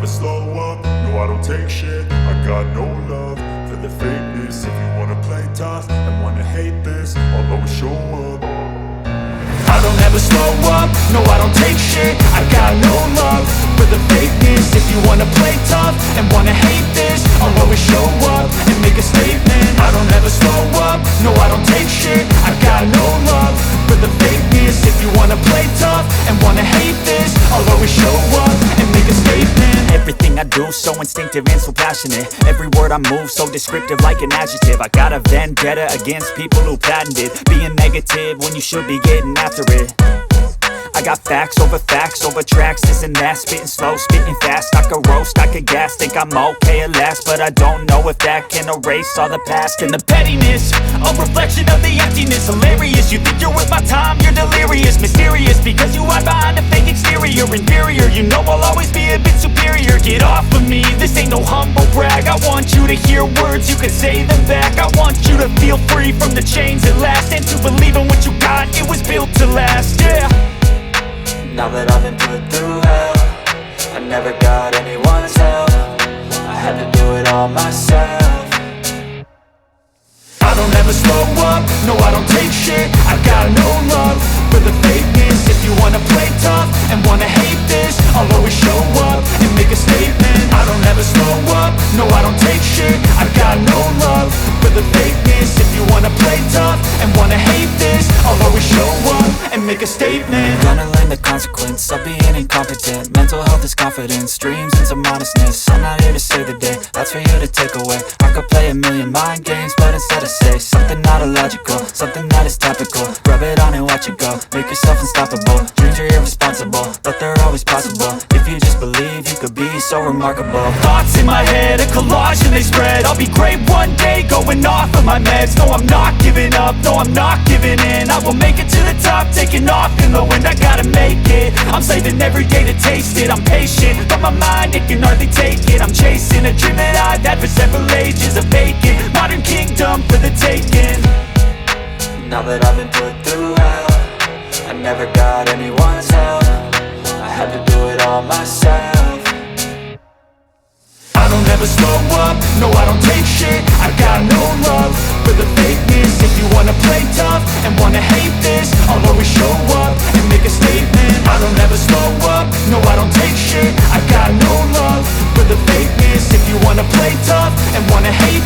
slow up, no I don't take shit. I got no love for the fakeness. If you wanna play tough and wanna hate this, I'll always show up. I don't ever slow up, no I don't take shit. I got no love for the fakeness. If you wanna play tough and wanna hate this, I'll always show up and make a statement. I don't ever slow up, no I don't take shit. I got no love for the fakeness. If you wanna play tough and wanna hate this, I'll always show up and make a statement. Everything I do so instinctive and so passionate. Every word I move so descriptive like an adjective. I got a vendetta against people who patented being negative when you should be getting after it. I got facts over tracks, this and that. Spitting slow, spitting fast, I could roast, I could gas. Think I'm okay at last, but I don't know if that can erase all the past. And the pettiness, a reflection of the emptiness. Hilarious, you think you're worth my time, you're delirious. Mysterious, because you hide behind a fake exterior. Inferior, you know I'll always be a bit superior. Get off of me, this ain't no humble brag. I want you to hear words, you can say them back. I want you to feel free from the chains at last, and to believe in what you got, it was built to last, yeah. Now that I've been put through hell, I never got anyone's help. I had to do it all myself. I don't ever slow up, no I don't take shit. I got no love for the fakeness. If you wanna play tough and wanna hate this, I'll always show up and make a statement. I don't ever slow up, no I don't take shit. I got no love for the fakeness. If you wanna play tough and wanna hate this, I'll always show up and make a statement. Gonna learn the consequence of being incompetent. Mental health is confidence, dreams and some modestness. I'm not here to save the day, that's for you to take away. I could play a million mind games, but instead I say something not illogical, something that is topical. Rub it on and watch it go, make yourself unstoppable. Dreams are irresponsible, but they're always possible. If you just believe, you could be so remarkable. Thoughts in my head, a collage and they spread. I'll be great one day, going off of my meds. No, I'm not giving up, no, I'm not giving in. I will make it to the top, taking off in the wind. I gotta make it, I'm saving every day to taste it. I'm patient, but my mind, it can hardly take it. I'm chasing a dream that I've had for several ages. A vacant, modern kingdom for the taking. Now that I've been put through hell, I never got anyone's help. I had to do it all myself. I don't ever slow up, no I don't take shit. I got no love for the fakeness. If you wanna play tough and wanna hate this, I'll always show up and make a statement. I don't ever slow up, no I don't take shit. I got no love for the fakeness. If you wanna play tough and wanna hate